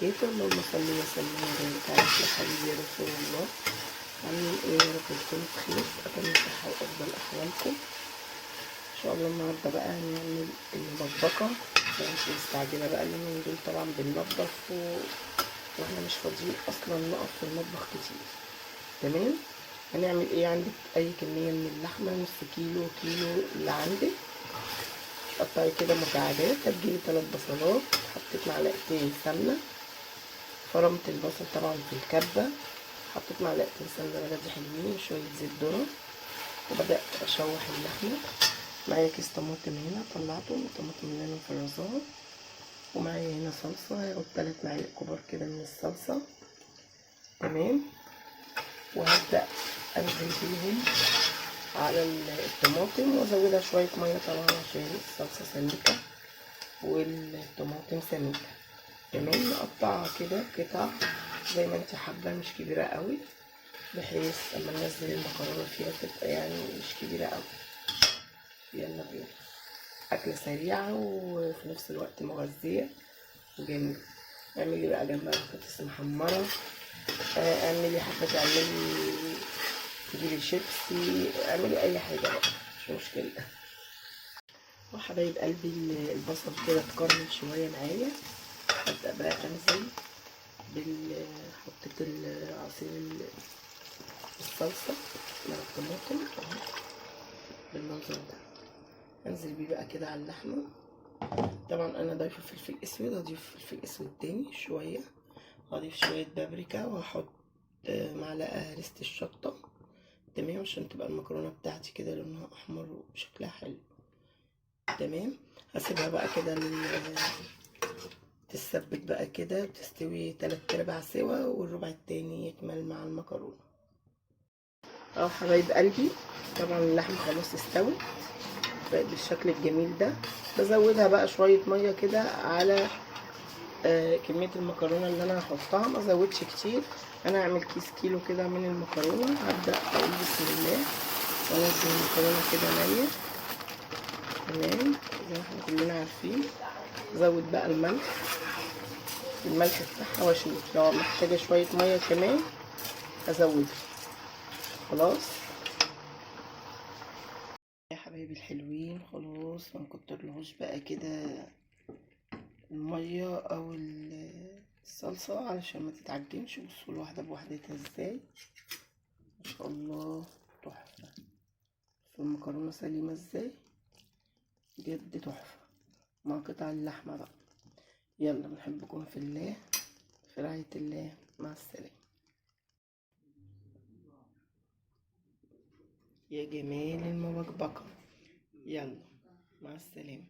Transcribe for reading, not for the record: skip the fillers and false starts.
وبركاته. اللهم صل وسلم وبارك على حبيبي يا رسول الله. عاملين ايه يا رب تكونوا بخير، اتمنى صحة وافضل احوالكم ان شاء الله. النهارده بقى هنعمل المبكبكه، مش مستعجله بقى اليومين دول طبعا بننضف واحنا مش فاضيين اصلا نقف في المطبخ كتير. تمام. هنعمل ايه؟ عندك اي كميه من اللحمه، نص كيلو، كيلو اللي عندك، قطعي كده مكعبات. هتجيبي 3 بصلات، حطيت معلقتين سمنه، فرمت البصل طبعا في الكبه، حطيت معلقتين سمنه بلدي حلوين وشويه زيت ذره، وبدات اشوح اللحمه. معايا كيس طماطم هنا طلعته، الطماطم اللي انا مفرزاها، ومعايا هنا صلصه، هاخد 3 معالق كبار كده من الصلصه. تمام. وهبدا انزل بيهم على الطماطم وازودها شويه ميه طبعا عشان الصلصه سميكه والطماطم سميكه. تمام. نقطعها كده قطع زي ما انت حابه، مش كبيره قوي، بحيث اما ننزل المكرونه فيها تبقى يعني مش كبيره قوي. يلا بينا. اكله سريعه وفي نفس الوقت مغذيه وجميله. اعملي بقى جنبها بطاطس محمره، اعملي حبه، تعملي تجيبي شيبسي، اعملي اي حاجه بقى مش مشكله. وحبايب قلبي البصل كده اتكرمل شويه معايا، ابدا بقى انزل حطيت عصير الصلصه مع الطماطم اهو بالمنظر ده. انزل بيه بقى كده على اللحمه. طبعا انا ضايفه فلفل اسود، هضيف فلفل اسود تاني شويه، هضيف شويه بابريكا، وهحط معلقه هرسة الشطه. تمام، عشان تبقى المكرونه بتاعتي كده لونها احمر وشكلها حلو. تمام. هسيبها بقى كده تتسبك بقى كده، بتستوي 3/4 سوا والربع التاني يكمل مع المكرونه. اهو حبايب قلبي، طبعا اللحمه خلاص استوت بالشكل الجميل ده. بزودها بقى شويه ميه كده على كميه المكرونه اللي انا هحطها، ما ازودش كتير. انا هعمل كيس كيلو كده من المكرونه. هبدا اقول بسم الله وانزل المكرونه كده نيه. تمام زي ما احنا كلنا عارفين. ازود بقى الملح بتاعها واشوف لو محتاجه شويه ميه كمان ازودها. خلاص يا حبايبي الحلوين، خلاص ما نكترلهوش بقى كده الميه او الصلصه علشان ما تتعجنش. بصوا الواحده بوحدتها ازاي، ما شاء الله تحفه. في المكرونه سليمه ازاي، بجد تحفه مع قطع اللحمه بقى. يلا بنحبكم في الله، في رعايه الله، مع السلامه. يا جمال المبكبكه. يلا مع السلامه.